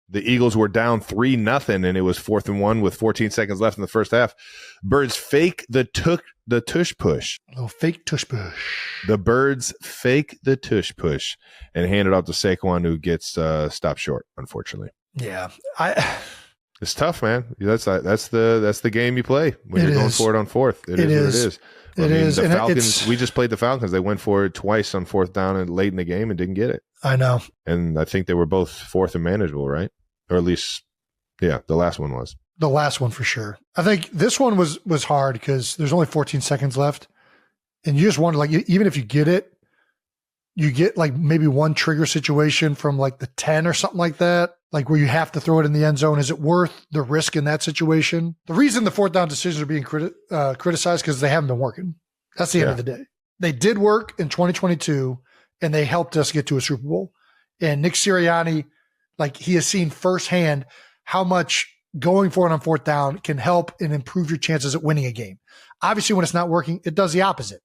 The Eagles were down 3-0, and it was 4th and 1 with 14 seconds left in the first half. Birds fake the tush push. Oh, fake tush push. The Birds fake the tush push and hand it off to Saquon, who gets stopped short, unfortunately. Yeah, it's tough, man. That's the game you play when you're going for it on 4th. It is what it is. The Falcons. We just played the Falcons. They went for it twice on 4th down and late in the game and didn't get it. I know. And I think they were both 4th and manageable, right? Or at least, yeah, the last one was. The last one for sure. I think this one was hard because there's only 14 seconds left. And you just wonder, like, even if you get it, you get like maybe one trigger situation from like the 10 or something like that, like where you have to throw it in the end zone. Is it worth the risk in that situation? The reason the 4th down decisions are being criticized because they haven't been working. That's the end of the day. They did work in 2022, and they helped us get to a Super Bowl. And Nick Sirianni, like, he has seen firsthand how much going for it on 4th down can help and improve your chances at winning a game. Obviously, when it's not working, it does the opposite.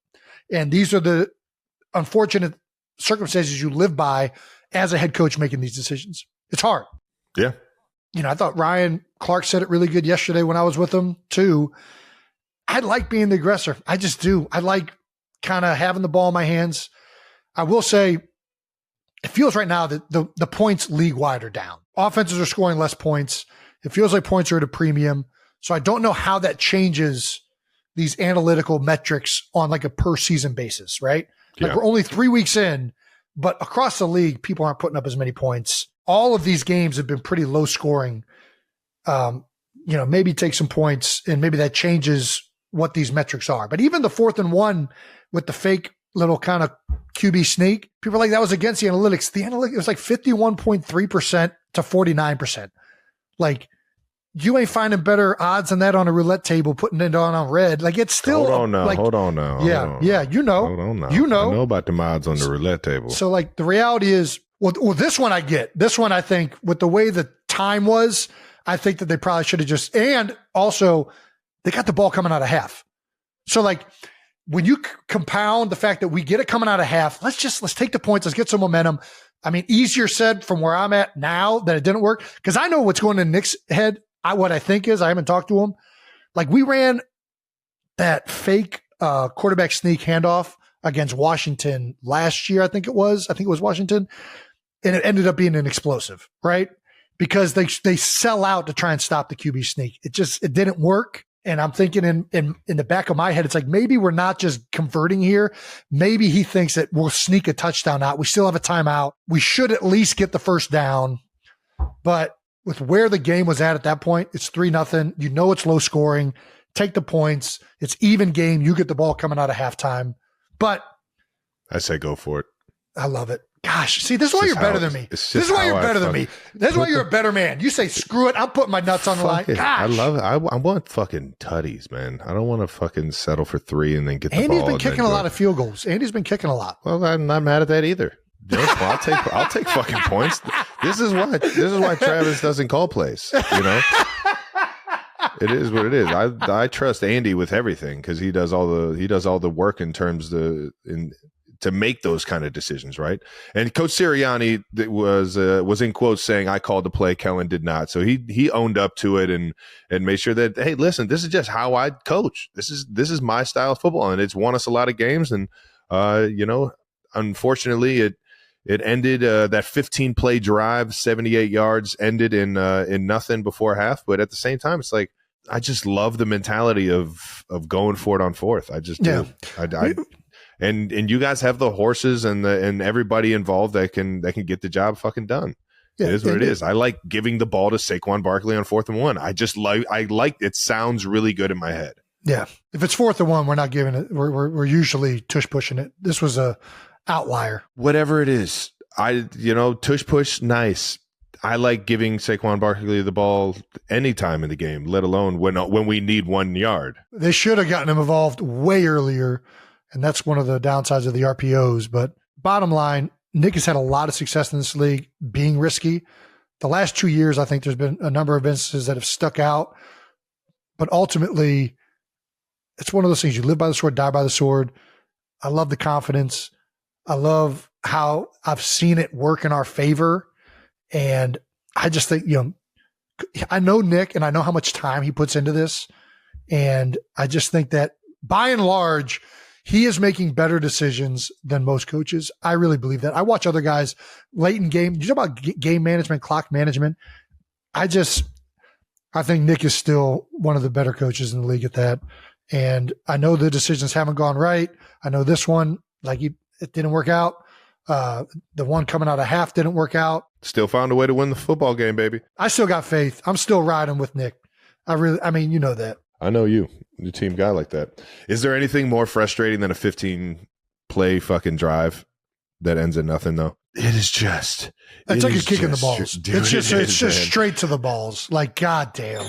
And these are the unfortunate circumstances you live by as a head coach making these decisions. It's hard. Yeah. You know, I thought Ryan Clark said it really good yesterday when I was with him too. I like being the aggressor. I just do. I like kind of having the ball in my hands. I will say, it feels right now that the points league-wide are down. Offenses are scoring less points. It feels like points are at a premium. So I don't know how that changes these analytical metrics on like a per-season basis, right? Like we're only 3 weeks in, but across the league, people aren't putting up as many points. All of these games have been pretty low scoring. Maybe take some points, and maybe that changes what these metrics are. But even the 4th and 1 with the fake little kind of QB sneak, people are like, that was against the analytics. The analytics, it was like 51.3% to 49%. Like, you ain't finding better odds than that on a roulette table, putting it on red. Like, it's still. Hold on now. Yeah, you know. Hold on now. You know. I know about the odds on the roulette table. So, like, the reality is, well, this one I get. This one, I think, with the way the time was, I think that they probably should have just, and also, they got the ball coming out of half. So, like, when you compound the fact that we get it coming out of half, let's take the points. Let's get some momentum. I mean, easier said from where I'm at now that it didn't work, because I know what's going in Nick's head. What I think is, I haven't talked to him. Like, we ran that fake quarterback sneak handoff against Washington last year. I think it was Washington, and it ended up being an explosive, right? Because they sell out to try and stop the QB sneak. It didn't work. And I'm thinking in the back of my head, it's like, maybe we're not just converting here. Maybe he thinks that we'll sneak a touchdown out. We still have a timeout. We should at least get the first down. But with where the game was at that point, it's 3-0. You know it's low scoring. Take the points. It's even game. You get the ball coming out of halftime. But I say go for it. I love it. Gosh, see, this is why you're better than me. This is why you're better than me. This is why you're a better man. You say, screw it. I'm putting my nuts on the line. Gosh. I love it. I want fucking tutties, man. I don't want to fucking settle for 3 and then get the ball. Andy's been kicking a lot of field goals. Andy's been kicking a lot. Well, I'm not mad at that either. I'll take fucking points. This is why Travis doesn't call plays. You know, it is what it is. I trust Andy with everything because he does all the work in terms to make those kind of decisions, right? And Coach Sirianni was in quotes saying, "I called the play, Kellen did not." So he owned up to it and made sure that, hey, listen, this is just how I coach. This is my style of football, and it's won us a lot of games. And unfortunately, it ended that 15 play drive, 78 yards, ended in nothing before half. But at the same time, it's like, I just love the mentality of going for it on 4th. I just do. And you guys have the horses and everybody involved that can get the job fucking done. Yeah, it is what it is. I like giving the ball to Saquon Barkley on 4th and 1. I like it. Sounds really good in my head. Yeah. If it's 4th and 1, we're not giving it. We're usually tush pushing it. This was a outlier. Whatever it is, tush push, nice. I like giving Saquon Barkley the ball anytime in the game, let alone when we need 1 yard. They should have gotten him involved way earlier. And that's one of the downsides of the RPOs. But bottom line, Nick has had a lot of success in this league being risky. The last 2 years, I think there's been a number of instances that have stuck out. But ultimately, it's one of those things. You live by the sword, die by the sword. I love the confidence. I love how I've seen it work in our favor. And I just think, I know Nick and I know how much time he puts into this. And I just think that by and large, he is making better decisions than most coaches. I really believe that. I watch other guys late in game. You talk about game management, clock management. I think Nick is still one of the better coaches in the league at that. And I know the decisions haven't gone right. I know this one, it didn't work out. The one coming out of half didn't work out. Still found a way to win the football game, baby. I still got faith. I'm still riding with Nick. You know that. I know you're a team guy like that. Is there anything more frustrating than a 15-play fucking drive that ends in nothing, though? It is just. It's like a kick in the balls. Dude, it's just straight to the balls. Like, goddamn.